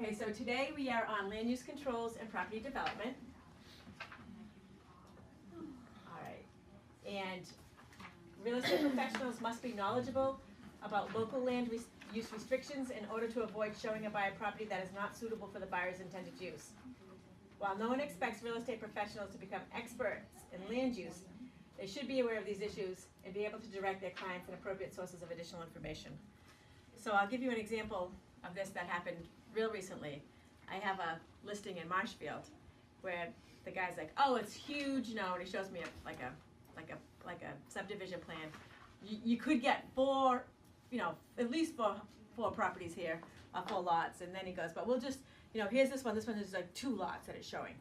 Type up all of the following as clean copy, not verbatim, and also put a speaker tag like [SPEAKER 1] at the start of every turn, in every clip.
[SPEAKER 1] Okay, so today we are on land use controls and property development. All right, and real estate professionals must be knowledgeable about local land use restrictions in order to avoid showing a buyer property that is not suitable for the buyer's intended use. While no one expects real estate professionals to become experts in land use, they should be aware of these issues and be able to direct their clients in appropriate sources of additional information. So I'll give you an example of this that happened real recently. I have a listing in Marshfield where the guy's like, "Oh, it's huge," and he shows me like a subdivision plan. You could get four, at least four properties here, 4 lots, and then he goes, "But we'll just, here's this one. This one is like 2 lots that it's showing,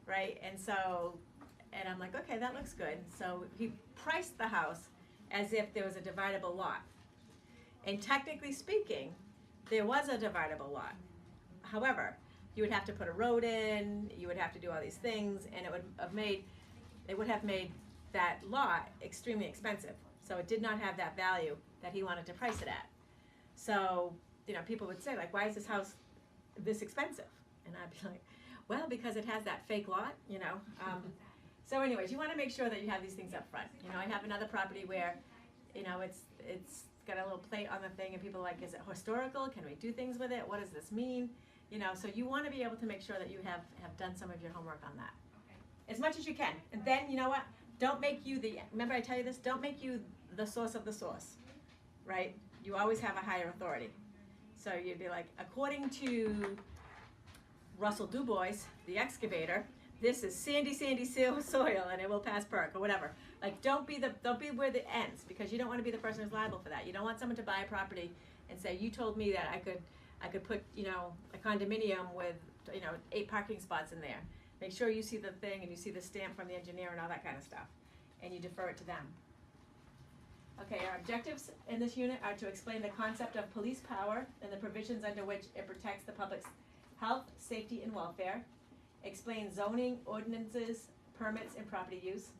[SPEAKER 1] right?" And I'm like, "Okay, that looks good." So he priced the house as if there was a dividable lot, and technically speaking, there was a dividable lot. However, you would have to put a road in, you would have to do all these things, and it would have made that lot extremely expensive. So it did not have that value that he wanted to price it at. So, people would say, like, "Why is this house this expensive?" And I'd be like, "Well, because it has that fake lot, So anyways, you want to make sure that you have these things up front. I have another property where, it's got a little plate on the thing, and people are like, "Is it historical? Can we do things with it? What does this mean?" So you want to be able to make sure that you have done some of your homework on that. Okay. As much as you can. And then, you know what? Don't make you remember I tell you this, don't make you the source of the source, right? You always have a higher authority. So you'd be like, "According to Russell Dubois, the excavator, this is sandy soil and it will pass perk," or whatever. Like, don't be where it ends, because you don't want to be the person who's liable for that. You don't want someone to buy a property and say, "You told me that I could put, a condominium with, 8 parking spots in there." Make sure you see the thing and you see the stamp from the engineer and all that kind of stuff, and you defer it to them. Okay, our objectives in this unit are to explain the concept of police power and the provisions under which it protects the public's health, safety, and welfare. Explain zoning, ordinances, permits, and property use.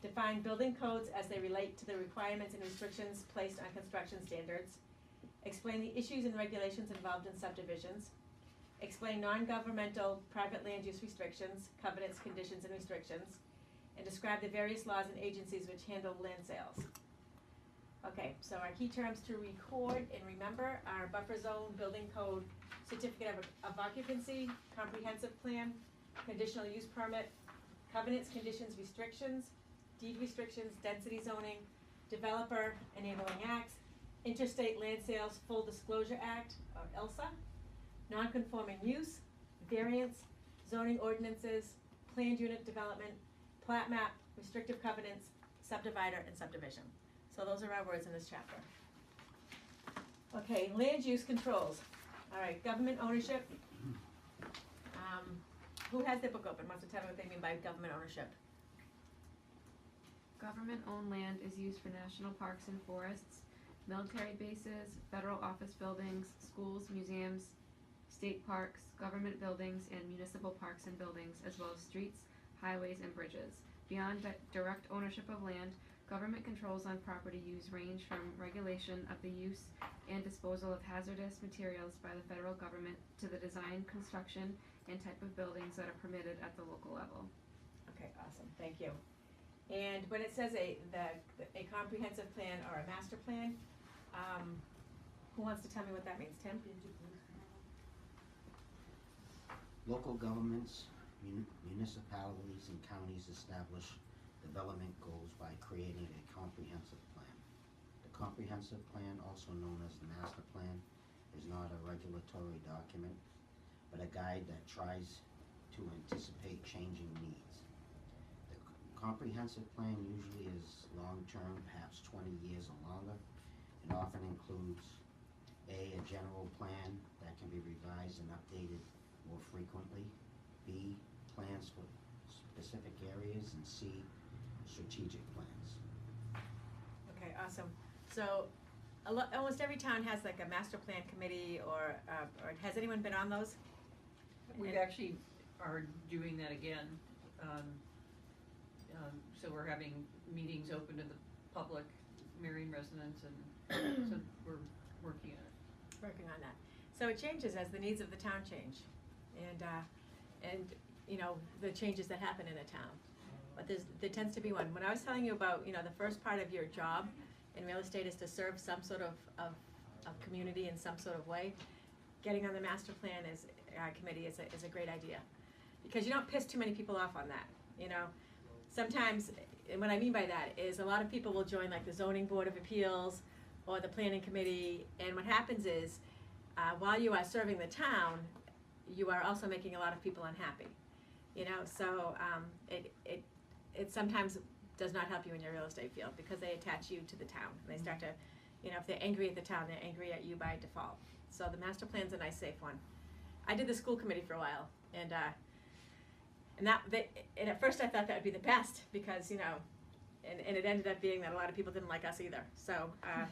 [SPEAKER 1] Define building codes as they relate to the requirements and restrictions placed on construction standards. Explain the issues and regulations involved in subdivisions. Explain non-governmental private land use restrictions, covenants, conditions, and restrictions. And describe the various laws and agencies which handle land sales. Okay, so our key terms to record and remember are buffer zone, building code, certificate of occupancy, comprehensive plan, conditional use permit, covenants, conditions, restrictions, deed restrictions, density zoning, developer enabling acts, interstate land sales full disclosure act, or ILSA, non-conforming use, variance, zoning ordinances, planned unit development, plat map, restrictive covenants, subdivider, and subdivision. So those are our words in this chapter. Okay, land use controls. All right, government ownership. Who has their book open? Wants to tell me what they mean by government ownership?
[SPEAKER 2] Government-owned land is used for national parks and forests, military bases, federal office buildings, schools, museums, state parks, government buildings, and municipal parks and buildings, as well as streets, highways, and bridges. Beyond direct ownership of land, government controls on property use range from regulation of the use and disposal of hazardous materials by the federal government to the design, construction, and type of buildings that are permitted at the local level.
[SPEAKER 1] Okay, awesome, thank you. And when it says a comprehensive plan or a master plan, who wants to tell me what that means? Tim?
[SPEAKER 3] Local governments, municipalities, and counties establish development goals by creating a comprehensive plan. The comprehensive plan, also known as the master plan, is not a regulatory document, but a guide that tries to anticipate changing needs. The comprehensive plan usually is long-term, perhaps 20 years or longer, and often includes A, a general plan that can be revised and updated more frequently, B, plans for specific areas, and C, strategic plans.
[SPEAKER 1] Okay, awesome. So almost every town has like a master plan committee, or has anyone been on those?
[SPEAKER 4] We actually are doing that again. So we're having meetings open to the public, Marion residents, and so we're working on it.
[SPEAKER 1] Working on that. So it changes as the needs of the town change, and you know, the changes that happen in a town. But there tends to be one. When I was telling you about, you know, the first part of your job in real estate is to serve some sort of community in some sort of way, getting on the master plan committee is a great idea, because you don't piss too many people off on that. You know, sometimes, and what I mean by that is a lot of people will join like the zoning board of appeals or the planning committee, and what happens is while you are serving the town, you are also making a lot of people unhappy. You know, so it sometimes does not help you in your real estate field, because they attach you to the town. And they start to, you know, if they're angry at the town, they're angry at you by default. So the master plan's a nice, safe one. I did the school committee for a while, and at first I thought that would be the best, because, you know, and it ended up being that a lot of people didn't like us either. So I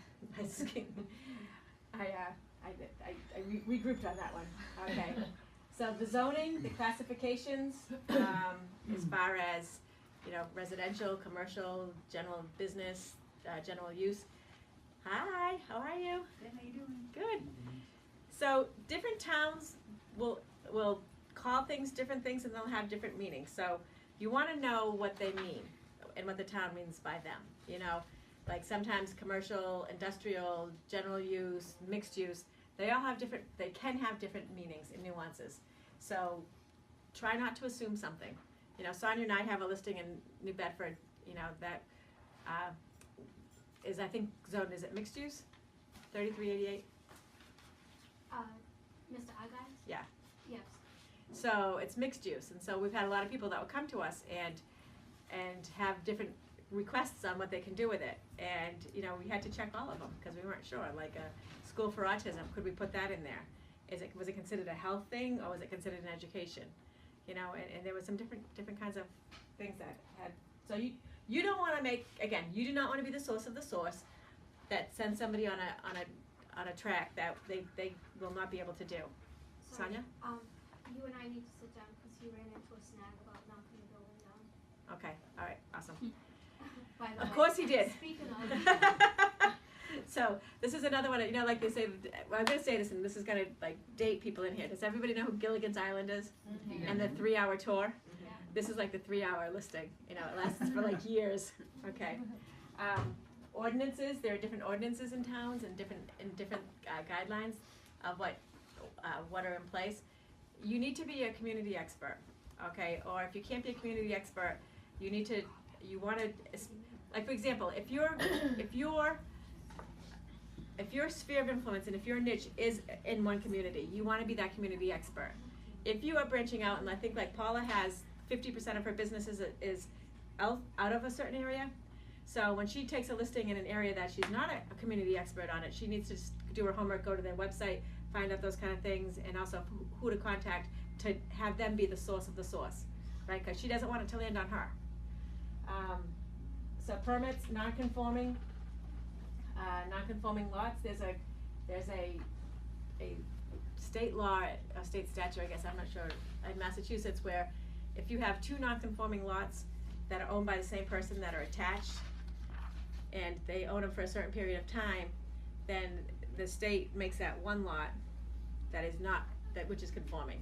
[SPEAKER 1] regrouped on that one. Okay. So the zoning, the classifications, as far as, you know, residential, commercial, general business, general use. Hi, how are you?
[SPEAKER 5] Good, how you doing?
[SPEAKER 1] Good. So different towns will call things different things, and they'll have different meanings. So you want to know what they mean and what the town means by them. You know, like sometimes commercial, industrial, general use, mixed use, they can have different meanings and nuances. So try not to assume something. You know, Sonia and I have a listing in New Bedford, you know, that is, I think, zoned, is it mixed use? 3388?
[SPEAKER 5] Mr. Agais?
[SPEAKER 1] Yeah.
[SPEAKER 5] Yes.
[SPEAKER 1] So it's mixed use, and so we've had a lot of people that will come to us and have different requests on what they can do with it. And, you know, we had to check all of them, because we weren't sure. Like a school for autism, could we put that in there? Was it considered a health thing, or was it considered an education? You know, and there was some different kinds of things that had. So you don't want to make, again, you do not want to be the source of the source that sends somebody on a track that they will not be able to do.
[SPEAKER 5] Sorry,
[SPEAKER 1] Sonia?
[SPEAKER 5] You and I need to sit down because you ran into a snag about knocking the building down.
[SPEAKER 1] Okay, all right, awesome.
[SPEAKER 5] By the
[SPEAKER 1] Of
[SPEAKER 5] way,
[SPEAKER 1] course he did.
[SPEAKER 5] Speaking of,
[SPEAKER 1] So this is another one, you know, like they say, well, I'm going to say this, and this is going to like date people in here. Does everybody know who Gilligan's Island is?
[SPEAKER 5] Mm-hmm.
[SPEAKER 1] And the 3-hour tour?
[SPEAKER 5] Yeah.
[SPEAKER 1] This is like the 3-hour listing. You know, it lasts for like years. Okay. Ordinances, there are different ordinances in towns and different guidelines of what are in place. You need to be a community expert, okay? Or if you can't be a community expert, you want to, like for example, if your sphere of influence and if your niche is in one community, you want to be that community expert. If you are branching out, and I think like Paula has 50% of her business is out of a certain area, so when she takes a listing in an area that she's not a community expert on it, she needs to do her homework, go to their website, find out those kind of things, and also who to contact to have them be the source of the source, right? Because she doesn't want it to land on her. So permits, non-conforming lots. There's a state law, a state statute, I guess, I'm not sure, in Massachusetts, where if you have 2 non-conforming lots that are owned by the same person that are attached, and they own them for a certain period of time, then the state makes that one lot that is not, which is conforming.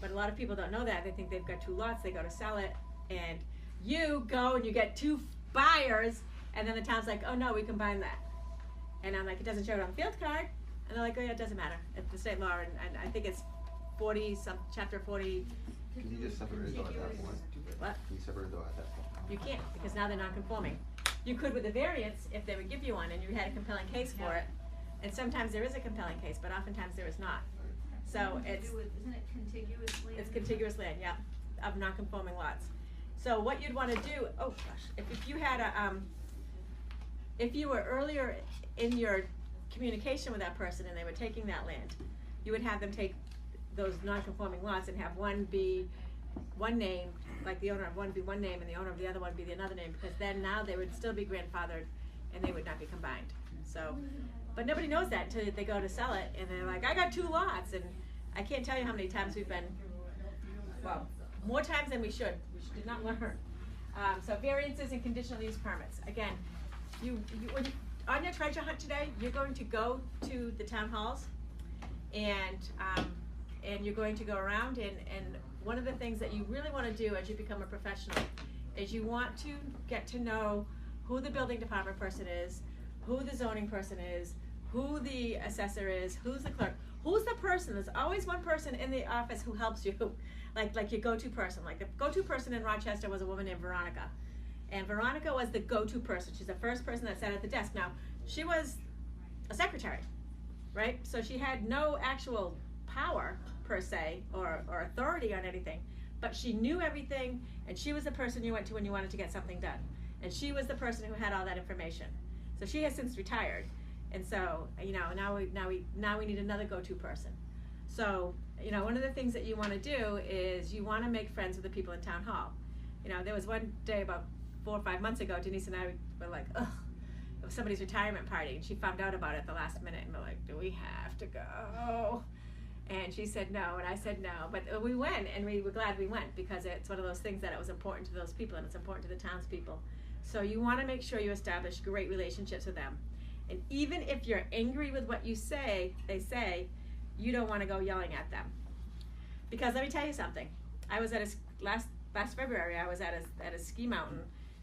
[SPEAKER 1] But a lot of people don't know that. They think they've got 2 lots, they go to sell it, and you go and you get 2 buyers, and then the town's like, oh no, we combine that. And I'm like, it doesn't show it on the field card. And they're like, oh yeah, it doesn't matter. It's the state law, and I think it's chapter 40.
[SPEAKER 6] Can you just separate it though at that point?
[SPEAKER 1] What?
[SPEAKER 6] Can you separate it though at that point?
[SPEAKER 1] You can't, because now they're non-conforming. You could with a variance if they would give you one and you had a compelling case for it. And sometimes there is a compelling case, but oftentimes there is not. So
[SPEAKER 5] isn't it contiguous land?
[SPEAKER 1] it's contiguous land, yeah, of non-conforming lots. So what you'd want to do, oh gosh, if you had if you were earlier in your communication with that person and they were taking that land, you would have them take those non-conforming lots and have one be one name, like the owner of one be one name and the owner of the other one be another name, because then now they would still be grandfathered and they would not be combined. So, but nobody knows that until they go to sell it and they're like, I got 2 lots, and I can't tell you how many times we've been, well, more times than we should. We did not learn. So variances and conditional use permits. Again, when you, on your treasure hunt today, you're going to go to the town halls and you're going to go around and one of the things that you really want to do as you become a professional is you want to get to know who the building department person is, who the zoning person is, who the assessor is, who's the clerk, who's the person. There's always one person in the office who helps you, like your go-to person. Like the go-to person in Rochester was a woman named Veronica. And Veronica was the go-to person. She's the first person that sat at the desk. Now, she was a secretary, right? So she had no actual power, per se, or authority on anything. But she knew everything, and she was the person you went to when you wanted to get something done. And she was the person who had all that information. So she has since retired. And so, now we need another go-to person. So, one of the things that you want to do is you want to make friends with the people in town hall. There was one day about 4 or 5 months ago, Denise and I were like, ugh, it was somebody's retirement party, and she found out about it at the last minute, and we're like, do we have to go? And she said no, and I said no, but we went, and we were glad we went, because it's one of those things that it was important to those people, and it's important to the townspeople. So you want to make sure you establish great relationships with them. And even if you're angry with what they say, you don't want to go yelling at them. Because let me tell you something. I was at last February, I was at a ski mountain,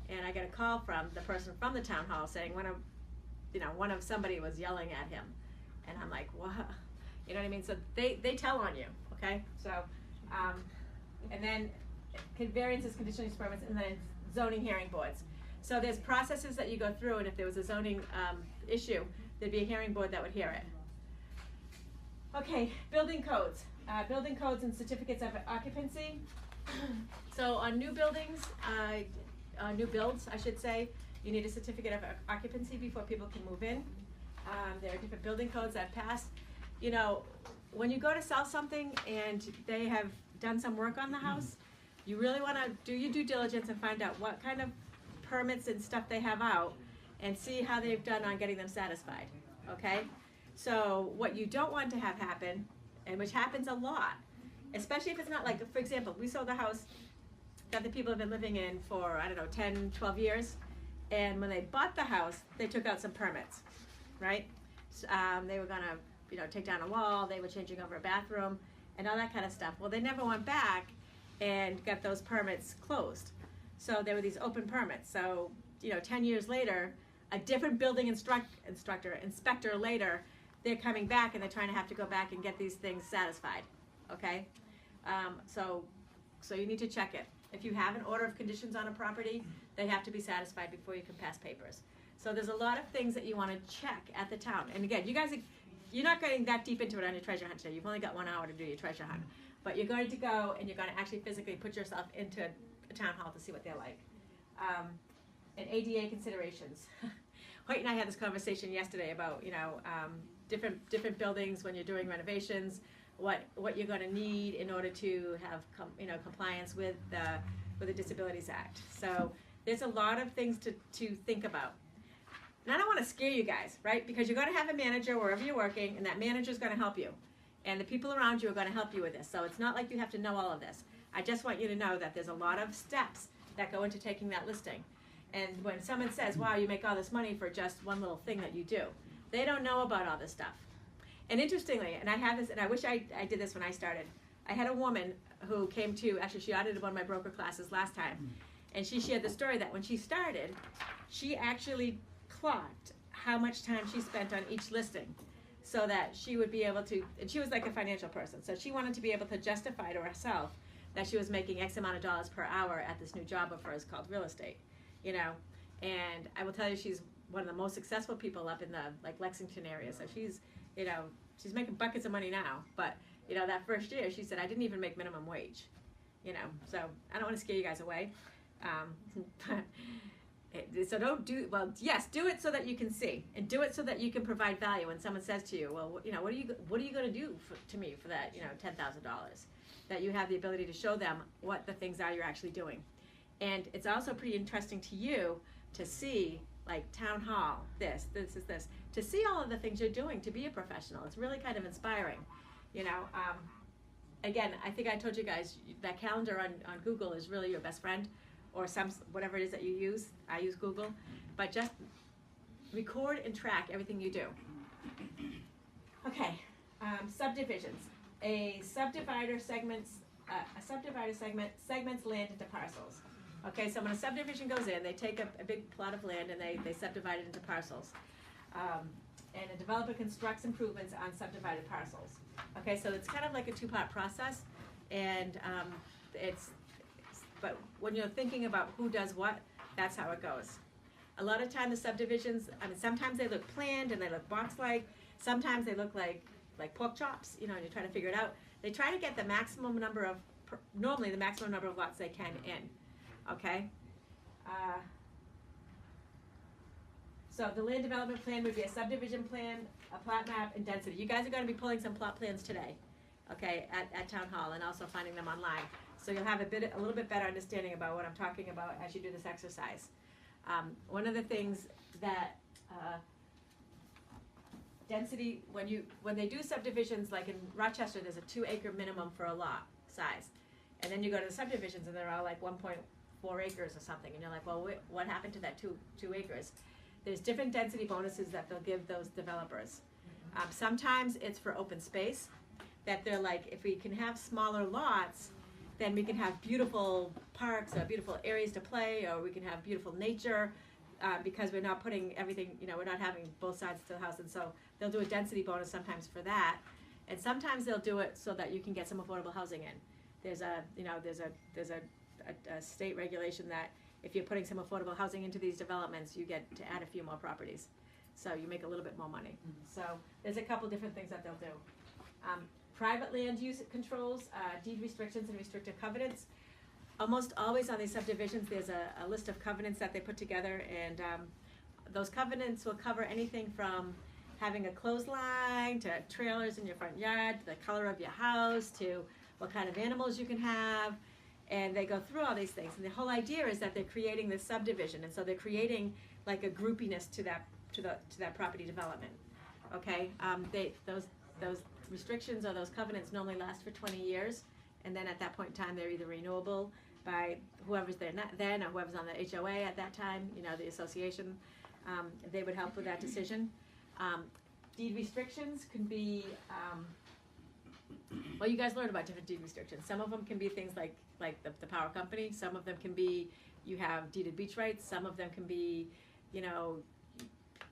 [SPEAKER 1] and I got a call from the person from the town hall saying one of somebody was yelling at him. And I'm like, what? You know what I mean? So they tell on you, okay? So, and then variances, conditional use permits, and then zoning hearing boards. So there's processes that you go through, and if there was a zoning issue, there'd be a hearing board that would hear it. Okay, building codes. Building codes and certificates of occupancy. So on new buildings, new builds, I should say, you need a certificate of occupancy before people can move in. There are different building codes that pass. When you go to sell something and they have done some work on the house, you really want to do your due diligence and find out what kind of permits and stuff they have out and see how they've done on getting them satisfied, okay? So what you don't want to have happen, and which happens a lot, especially if it's not like, for example, we sold a house that the people have been living in for, 10, 12 years, and when they bought the house, they took out some permits, right? They were gonna, take down a wall, they were changing over a bathroom, and all that kind of stuff. Well, they never went back and got those permits closed. So there were these open permits. So, 10 years later, a different building inspector later, they're coming back and they're trying to have to go back and get these things satisfied, okay? So you need to check it. If you have an order of conditions on a property, they have to be satisfied before you can pass papers. So there's a lot of things that you want to check at the town. And again, you're not getting that deep into it on your treasure hunt today. You've only got 1 hour to do your treasure hunt. But you're going to go and you're going to actually physically put yourself into a town hall to see what they're like. And ADA considerations. Hoyt and I had this conversation yesterday about, different buildings when you're doing renovations, what you're going to need in order to have compliance with the Disabilities Act. So there's a lot of things to think about. And I don't want to scare you guys, right? Because you're going to have a manager wherever you're working, and that manager is going to help you. And the people around you are going to help you with this. So it's not like you have to know all of this. I just want you to know that there's a lot of steps that go into taking that listing. And when someone says, wow, you make all this money for just one little thing that you do, they don't know about all this stuff. And interestingly, and I have this, and I wish I did this when I started, I had a woman who came to, actually she audited one of my broker classes last time, and she shared the story that when she started, she actually clocked how much time she spent on each listing so that she would be able to, and she was like a financial person, so she wanted to be able to justify to herself that she was making X amount of dollars per hour at this new job of hers called real estate, and I will tell you she's one of the most successful people up in the Lexington area, so she's making buckets of money now, but that first year she said, I didn't even make minimum wage, so I don't want to scare you guys away, so don't do, yes, do it so that you can see, and do it so that you can provide value when someone says to you, well, what are you going to do to me for that, $10,000, that you have the ability to show them what the things are you're actually doing. And it's also pretty interesting to you to see, like, town hall, this, to see all of the things you're doing to be a professional. It's really kind of inspiring, Again, I think I told you guys that calendar on Google is really your best friend, or whatever it is that you use. I use Google, but just record and track everything you do. Okay, Subdivisions. A subdivider segments land into parcels. Okay, so when a subdivision goes in, they take a big plot of land and they subdivide it into parcels. And a developer constructs improvements on subdivided parcels. Okay, so it's kind of like a two-part process, and but when you're thinking about who does what, that's how it goes. A lot of time the subdivisions, I mean, sometimes they look planned and they look box-like. Sometimes they look like pork chops, and you're trying to figure it out. They try to get the maximum number of, normally the maximum number of lots they can in, okay? So the land development plan would be a subdivision plan, a plat map, and density. You guys are going to be pulling some plot plans today, okay, at Town Hall, and also finding them online. So you'll have a little bit better understanding about what I'm talking about as you do this exercise. One of the things that density, when they do subdivisions, like in Rochester, there's a 2-acre minimum for a lot size, and then you go to the subdivisions and they're all like 1.4 acres or something, and you're like, well, what happened to that two acres? There's different density bonuses that they'll give those developers. Sometimes it's for open space, that they're like, if we can have smaller lots, then we can have beautiful parks or beautiful areas to play, or we can have beautiful nature, because we're not putting everything, we're not having both sides to the house, and so they'll do a density bonus sometimes for that, and sometimes they'll do it so that you can get some affordable housing in. There's a state regulation that if you're putting some affordable housing into these developments, you get to add a few more properties, so you make a little bit more money. So there's a couple different things that they'll do. Private land use controls, deed restrictions and restrictive covenants. Almost always on these subdivisions, there's a list of covenants that they put together, and those covenants will cover anything from having a clothesline to trailers in your front yard, to the color of your house, to what kind of animals you can have, and they go through all these things. And the whole idea is that they're creating this subdivision, and so they're creating like a groupiness to that property development. Okay, those restrictions or those covenants normally last for 20 years, and then at that point in time they're either renewable by whoever's there then, or whoever's on the HOA at that time, the association. They would help with that decision. Deed restrictions can be, well, you guys learned about different deed restrictions. Some of them can be things like the power company. Some of them can be you have deeded beach rights. Some of them can be,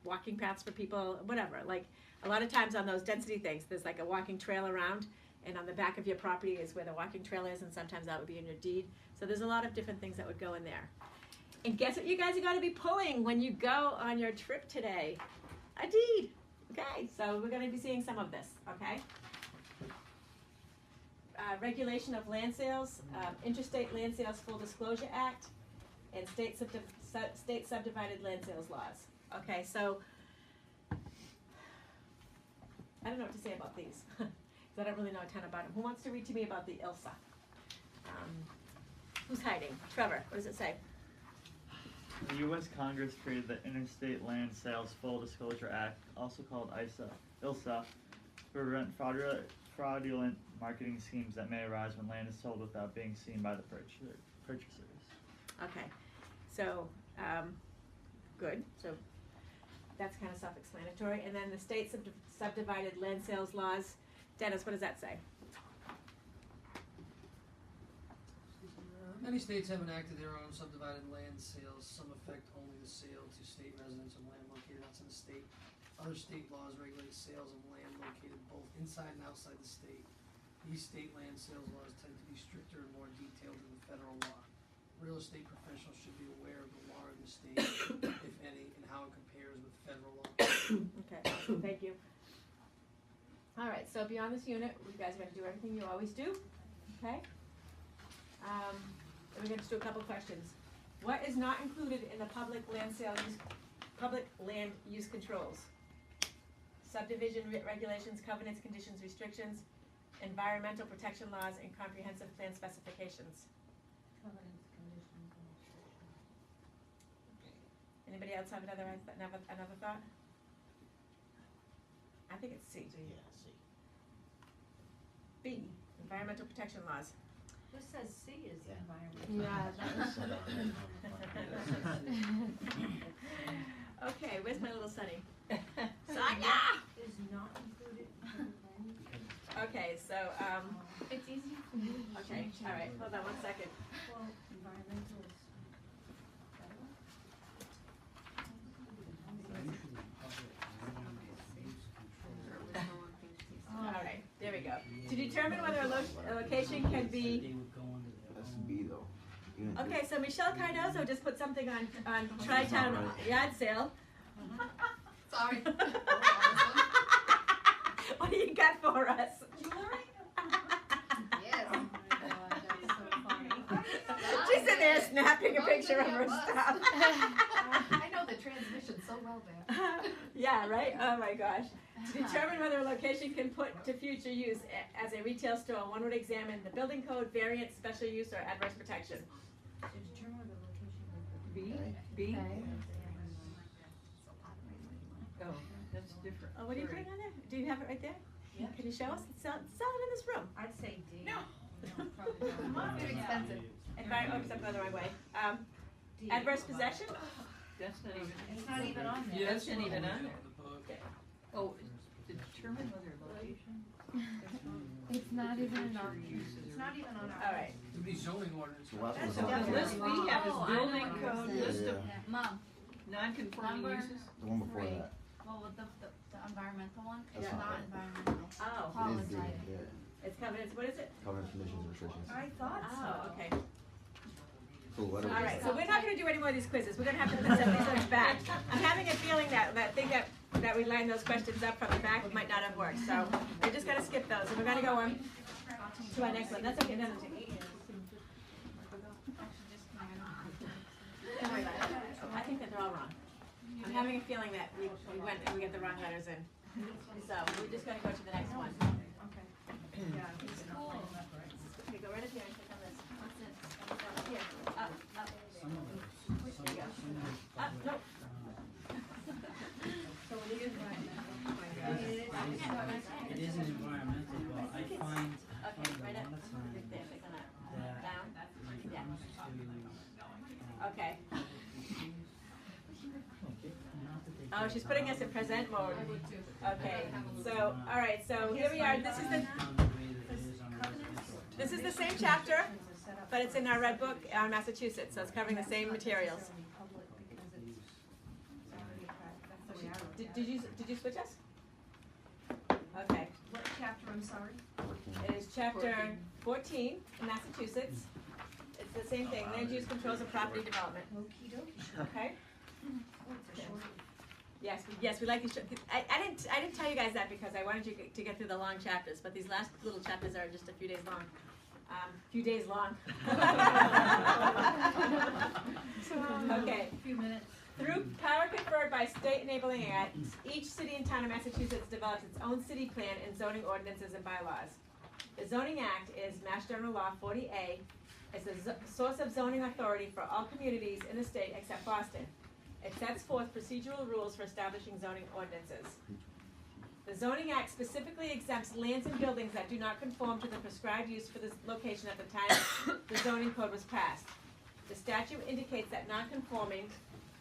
[SPEAKER 1] walking paths for people, whatever. Like a lot of times on those density things, there's like a walking trail around, and on the back of your property is where the walking trail is, and sometimes that would be in your deed. So there's a lot of different things that would go in there. And guess what you guys are going to be pulling when you go on your trip today? A deed. Okay, so we're going to be seeing some of this, okay? Regulation of land sales, Interstate Land Sales Full Disclosure Act, and state subdivided land sales laws. Okay, so I don't know what to say about these, because I don't really know a ton about them. Who wants to read to me about the ILSA? Who's hiding? Trevor, what does it say?
[SPEAKER 7] The U.S. Congress created the Interstate Land Sales Full Disclosure Act, also called ILSA, to prevent fraudulent marketing schemes that may arise when land is sold without being seen by the purchasers.
[SPEAKER 1] Okay, so good. So that's kind of self-explanatory. And then the state subdivided land sales laws. Dennis, what does that say?
[SPEAKER 8] Many states have enacted their own subdivided land sales. Some affect only the sale to state residents of land located outside the state. Other state laws regulate sales of land located both inside and outside the state. These state land sales laws tend to be stricter and more detailed than the federal law. Real estate professionals should be aware of the law in the state, if any, and how it compares with federal law.
[SPEAKER 1] Okay, thank you. All right, so beyond this unit, you guys are going to do everything you always do, okay? We're going to do a couple questions. What is not included in the public land use controls? Subdivision regulations, covenants, conditions, restrictions, environmental protection laws, and comprehensive plan specifications.
[SPEAKER 9] Covenants, conditions, and restrictions.
[SPEAKER 1] Anybody else have another thought? I think it's C.
[SPEAKER 3] Yeah, see.
[SPEAKER 1] B, environmental protection laws.
[SPEAKER 9] This says C is
[SPEAKER 3] Yeah.
[SPEAKER 9] environment.
[SPEAKER 2] Yeah, that was
[SPEAKER 3] Set on it, on the front.
[SPEAKER 1] Okay, where's my little Sunny?
[SPEAKER 9] So
[SPEAKER 1] Sonia!
[SPEAKER 9] Is not included in the plan?
[SPEAKER 1] so,
[SPEAKER 2] It's easy for me.
[SPEAKER 1] okay, all right, hold on 1 second.
[SPEAKER 9] Well, environmental is better.
[SPEAKER 1] All right, there we go. To determine whether a location can be,
[SPEAKER 6] That's B though. You didn't do
[SPEAKER 1] okay, so Michelle Cardozo just put something on Tri-Town yard sale.
[SPEAKER 2] Sorry.
[SPEAKER 1] What do you got for us?
[SPEAKER 2] Yes.
[SPEAKER 9] Oh my God, that's so funny.
[SPEAKER 1] She's in there snapping a picture of her stuff.
[SPEAKER 2] I know the transmission so well there.
[SPEAKER 1] Yeah, right? Oh my gosh. To determine whether a location can put to future use as a retail store, one would examine the building code, variance, special use, or adverse protection.
[SPEAKER 9] To determine whether location will
[SPEAKER 4] B,
[SPEAKER 3] Okay.
[SPEAKER 4] B,
[SPEAKER 2] Okay.
[SPEAKER 4] oh, that's different.
[SPEAKER 1] Oh, what are you
[SPEAKER 4] Sorry.
[SPEAKER 1] putting on there? Do you have it right there?
[SPEAKER 9] Yeah.
[SPEAKER 1] Can you show us? It's all in this room.
[SPEAKER 9] I'd say D.
[SPEAKER 4] No.
[SPEAKER 9] Probably not.
[SPEAKER 2] Too expensive.
[SPEAKER 1] Oops, I'm going the wrong way.
[SPEAKER 9] D.
[SPEAKER 1] Adverse possession?
[SPEAKER 4] That's not even,
[SPEAKER 9] It's not even on there.
[SPEAKER 4] Yeah, that's not even on there.
[SPEAKER 8] The book.
[SPEAKER 4] oh, to determine whether location. That's wrong.
[SPEAKER 2] It's not even in our.
[SPEAKER 9] It's not even on our.
[SPEAKER 1] All right.
[SPEAKER 8] To be zoning ordinance.
[SPEAKER 3] So what
[SPEAKER 9] That's
[SPEAKER 3] was on
[SPEAKER 4] The
[SPEAKER 3] there?
[SPEAKER 4] list we have is
[SPEAKER 9] Oh, I know
[SPEAKER 4] building
[SPEAKER 9] what you're
[SPEAKER 4] code,
[SPEAKER 9] saying.
[SPEAKER 4] list of
[SPEAKER 10] Mom,
[SPEAKER 4] non-conforming
[SPEAKER 10] Number-
[SPEAKER 4] uses.
[SPEAKER 3] The one before
[SPEAKER 10] Three.
[SPEAKER 3] that.
[SPEAKER 10] well, with the environmental one, it's
[SPEAKER 3] That's not
[SPEAKER 10] not
[SPEAKER 3] right.
[SPEAKER 10] environmental.
[SPEAKER 1] Oh,
[SPEAKER 10] Paul
[SPEAKER 3] It is
[SPEAKER 10] is
[SPEAKER 3] D,
[SPEAKER 10] right.
[SPEAKER 3] yeah.
[SPEAKER 1] it's covenants. What is it?
[SPEAKER 3] Covenant conditions and restrictions.
[SPEAKER 9] I thought so.
[SPEAKER 1] Oh, okay.
[SPEAKER 3] Cool, what
[SPEAKER 1] All
[SPEAKER 3] are we?
[SPEAKER 1] right, so we're not going to do any more of these quizzes. We're going to have to put some of these ones back. I'm having a feeling that thing that we lined those questions up from the back might not have worked. So we're just going to skip those, and we're going to go on to our next one. That's okay. No, no, no. Don't worry about it. I think that they're all wrong. I'm having a feeling that we went and we get the wrong letters in. So we're just going to go to the next one.
[SPEAKER 9] Okay. Yeah, it's
[SPEAKER 10] Cool.
[SPEAKER 1] Okay, go right up here and click on this. Here, up, up. There you go. Up, no. So when you
[SPEAKER 11] It is an environmental, but I find
[SPEAKER 1] okay, right
[SPEAKER 11] a
[SPEAKER 1] up.
[SPEAKER 11] lot of time
[SPEAKER 1] Right there, click on that.
[SPEAKER 11] that
[SPEAKER 1] Down.
[SPEAKER 11] when it
[SPEAKER 1] Yeah.
[SPEAKER 11] comes to,
[SPEAKER 1] Okay.
[SPEAKER 11] not that they
[SPEAKER 1] Oh, she's putting us in present mode. Okay. So, all right. So here we are. This is the
[SPEAKER 11] done the way that it is on a residential.
[SPEAKER 1] this is the same chapter, but it's in our red book on Massachusetts. So it's covering the same materials. Did you switch us? Okay.
[SPEAKER 9] What chapter, I'm sorry?
[SPEAKER 1] It is chapter 14 in Massachusetts. It's the same thing. Land use controls of property development.
[SPEAKER 9] Okey dokey.
[SPEAKER 1] Okay.
[SPEAKER 9] Oh, it's a short.
[SPEAKER 1] Yes, we like these. I didn't tell you guys that because I wanted you to get through the long chapters, but these last little chapters are just a few days long. Few days long. Okay.
[SPEAKER 9] A few minutes.
[SPEAKER 1] Through power conferred by state enabling acts, each city and town of Massachusetts develops its own city plan and zoning ordinances and bylaws. The zoning act is Mass General Law 40A. It's the source of zoning authority for all communities in the state except Boston. It sets forth procedural rules for establishing zoning ordinances. The zoning act specifically exempts lands and buildings that do not conform to the prescribed use for this location at the time the zoning code was passed. The statute indicates that non-conforming,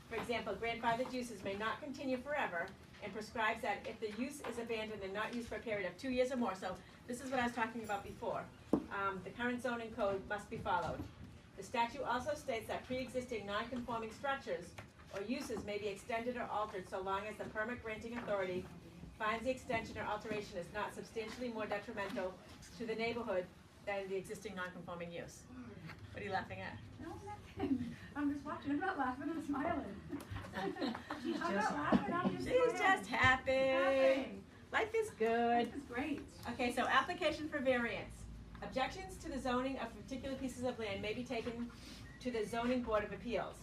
[SPEAKER 1] for example, grandfathered uses may not continue forever, and prescribes that if the use is abandoned and not used for a period of 2 years or more, so this is what I was talking about before, the current zoning code must be followed. The statute also states that pre-existing non-conforming structures or uses may be extended or altered so long as the permit granting authority finds the extension or alteration is not substantially more detrimental to the neighborhood than the existing non-conforming use. What are you laughing at?
[SPEAKER 12] No, nothing. I'm just watching. I'm not laughing. I'm smiling. I'm not laughing. I'm just
[SPEAKER 1] She's
[SPEAKER 12] smiling.
[SPEAKER 1] just happy.
[SPEAKER 12] Happy.
[SPEAKER 1] Life is good.
[SPEAKER 12] This is great.
[SPEAKER 1] Okay, so application for variance. Objections to the zoning of particular pieces of land may be taken to the zoning board of appeals.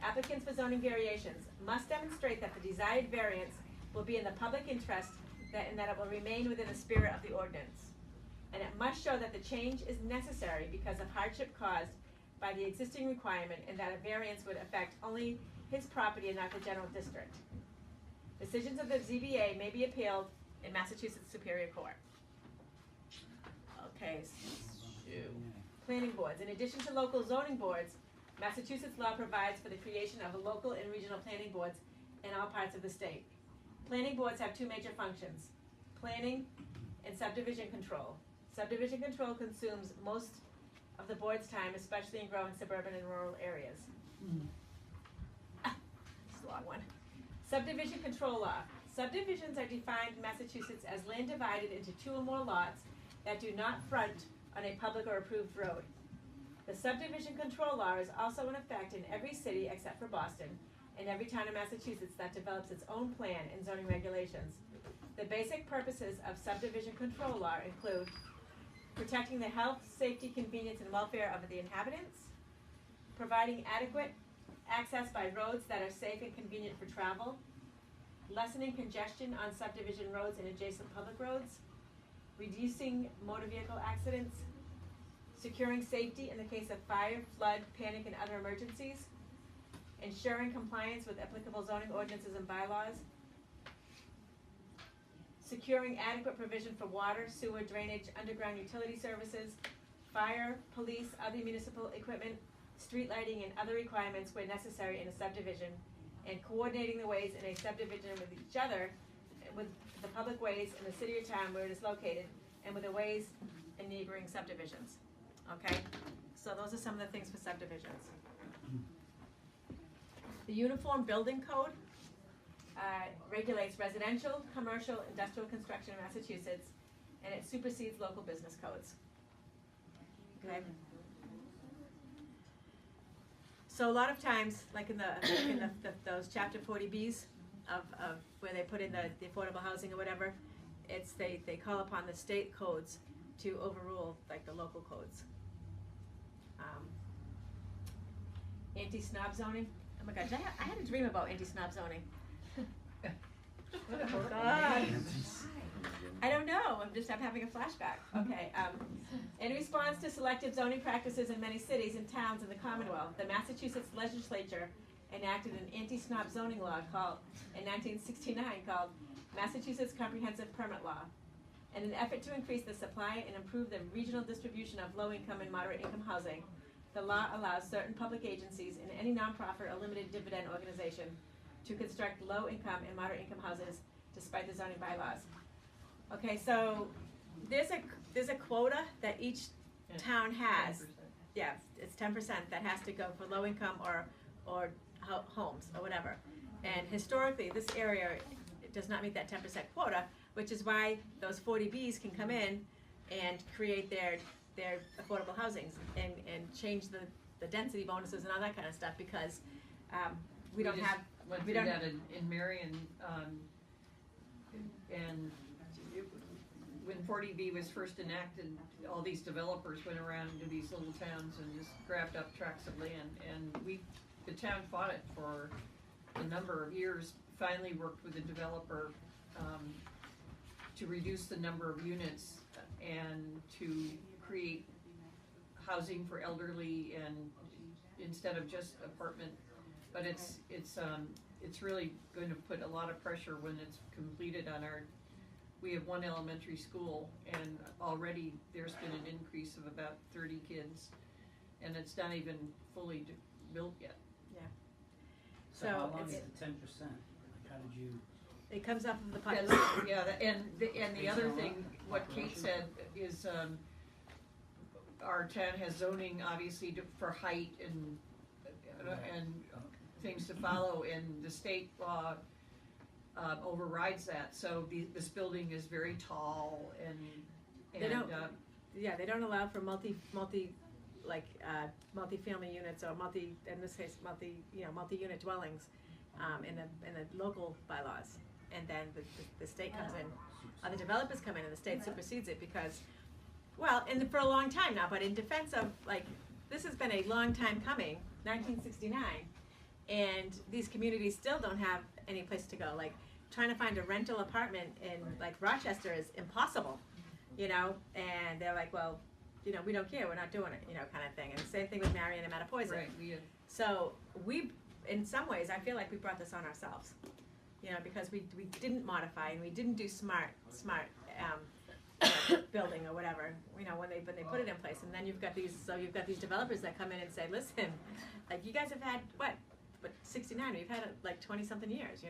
[SPEAKER 1] Applicants for zoning variations must demonstrate that the desired variance will be in the public interest and that it will remain within the spirit of the ordinance. And it must show that the change is necessary because of hardship caused by the existing requirement and that a variance would affect only his property and not the general district. Decisions of the ZBA may be appealed in Massachusetts Superior Court. Okay, planning boards. In addition to local zoning boards, Massachusetts law provides for the creation of local and regional planning boards in all parts of the state. Planning boards have two major functions: planning and subdivision control. Subdivision control consumes most of the board's time, especially in growing suburban and rural areas. It's a long one. Subdivision control law. Subdivisions are defined in Massachusetts as land divided into 2 or more lots that do not front on a public or approved road. The subdivision control law is also in effect in every city except for Boston and every town in Massachusetts that develops its own plan and zoning regulations. The basic purposes of subdivision control law include protecting the health, safety, convenience, and welfare of the inhabitants, providing adequate access by roads that are safe and convenient for travel, lessening congestion on subdivision roads and adjacent public roads, reducing motor vehicle accidents, securing safety in the case of fire, flood, panic, and other emergencies, ensuring compliance with applicable zoning ordinances and bylaws, securing adequate provision for water, sewer, drainage, underground utility services, fire, police, other municipal equipment, street lighting, and other requirements where necessary in a subdivision, and coordinating the ways in a subdivision with each other, with the public ways in the city or town where it is located, and with the ways in neighboring subdivisions. Okay? So those are some of the things for subdivisions. The Uniform Building Code regulates residential, commercial, industrial construction in Massachusetts, and it supersedes local business codes. Okay? So a lot of times, like in those chapter 40Bs of where they put in the affordable housing or whatever, it's they call upon the state codes to overrule like the local codes. Anti-snob zoning. Oh my gosh, I had a dream about anti-snob zoning. Oh God. I don't know. I'm having a flashback. Okay. In response to selective zoning practices in many cities and towns in the Commonwealth, the Massachusetts legislature enacted an anti-snob zoning law in 1969 called Massachusetts Comprehensive Permit Law. In an effort to increase the supply and improve the regional distribution of low-income and moderate-income housing, the law allows certain public agencies and any nonprofit or limited dividend organization to construct low-income and moderate-income houses despite the zoning bylaws. Okay, so there's a quota that each town has.
[SPEAKER 4] 10%.
[SPEAKER 1] Yeah, it's 10% that has to go for low-income or homes or whatever. And historically, this area does not meet that 10% quota, which is why those 40Bs can come in and create their affordable housings and change the density bonuses and all that kind of stuff because we don't have.
[SPEAKER 4] Went
[SPEAKER 1] We
[SPEAKER 4] through
[SPEAKER 1] don't-
[SPEAKER 4] that in Marion, and when 40B was first enacted, all these developers went around into these little towns and just grabbed up tracts of land, and the town fought it for a number of years, finally worked with the developer to reduce the number of units and to create housing for elderly and instead of just apartment. But it's really going to put a lot of pressure when it's completed on we have one elementary school and already there's been an increase of about 30 kids and it's not even fully built yet.
[SPEAKER 1] Yeah.
[SPEAKER 11] So how long
[SPEAKER 1] it's-
[SPEAKER 11] is the 10%? Like how did you?
[SPEAKER 1] It comes off of the
[SPEAKER 4] Yes,
[SPEAKER 1] population.
[SPEAKER 4] yeah, and the other thing, what Kate said is our town has zoning obviously for height and things to follow, and the state law overrides that. So this building is very tall and
[SPEAKER 1] They don't- Yeah, they don't allow for multi-family units or in this case multi-unit dwellings in the local bylaws, and then the state comes in, the developers come in, and the state supersedes it because, and for a long time now. But in defense of this has been a long time coming, 1969, and these communities still don't have any place to go. Like trying to find a rental apartment in Rochester is impossible, and they're like, well, we don't care, we're not doing it, kind of thing. And the same thing with Marion and Mattapoisett.
[SPEAKER 4] right.
[SPEAKER 1] So in some ways, I feel like we brought this on ourselves, because we didn't modify and we didn't do smart building or whatever, when they put it in place. And then you've got these developers that come in and say, listen, you guys have had 69, we've had 20 something years,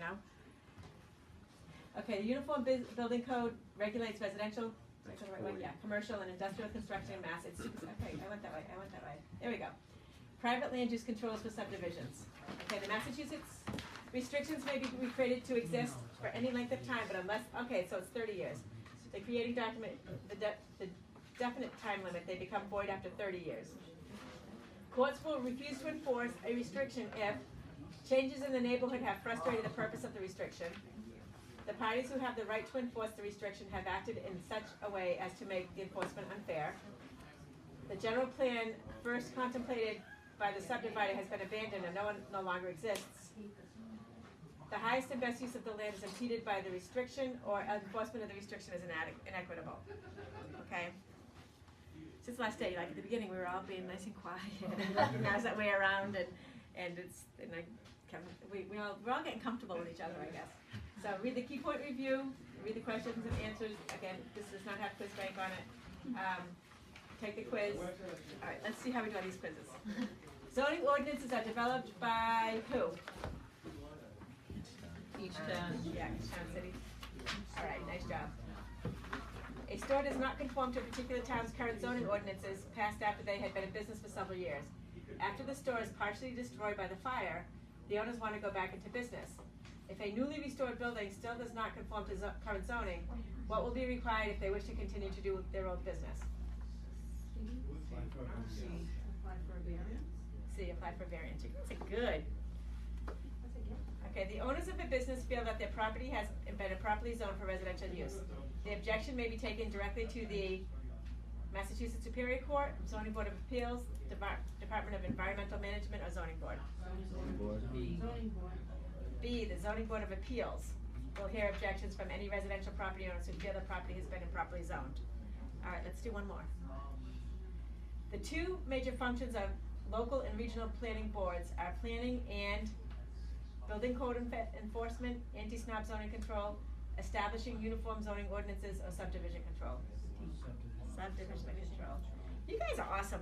[SPEAKER 1] Okay, the Uniform Building Code regulates residential, did I go the right way? Yeah, commercial and industrial construction in Mass. It's, okay, I went that way. There we go. Private land use controls for subdivisions. Okay, the Massachusetts restrictions may be created to exist for any length of time, but unless, okay, so it's 30 years. The creating document, the definite time limit, they become void after 30 years. Courts will refuse to enforce a restriction if changes in the neighborhood have frustrated the purpose of the restriction. The parties who have the right to enforce the restriction have acted in such a way as to make the enforcement unfair. The general plan first contemplated by the subdivider has been abandoned and no longer exists. The highest and best use of the land is impeded by the restriction, or enforcement of the restriction is inequitable. Okay? Since last day, like at the beginning, we were all being nice and quiet, and now it's that way around, and we're all getting comfortable with each other, I guess. So read the key point review, read the questions and answers. Again, this does not have quiz bank on it. Take the quiz. All right, let's see how we do on these quizzes. Zoning ordinances are developed by who?
[SPEAKER 4] Each town.
[SPEAKER 1] Yeah, each town, city. All right, nice job. A store does not conform to a particular town's current zoning ordinances passed after they had been in business for several years. After the store is partially destroyed by the fire, the owners want to go back into business. If a newly restored building still does not conform to current zoning, what will be required if they wish to continue to do their own business?
[SPEAKER 9] Apply for a variance?
[SPEAKER 1] C, apply for variance. You guys are good. Okay, the owners of a business feel that their property has been improperly zoned for residential use. The objection may be taken directly to the Massachusetts Superior Court, Zoning Board of Appeals, Department of Environmental Management, or Zoning Board.
[SPEAKER 6] Zoning board.
[SPEAKER 9] Zoning board.
[SPEAKER 1] B, the Zoning Board of Appeals will hear objections from any residential property owners who feel the property has been improperly zoned. All right, let's do one more. The two major functions of local and regional planning boards are planning and building code enforcement, anti-snob zoning control, establishing uniform zoning ordinances, or subdivision control. Subdivision control. You guys are awesome.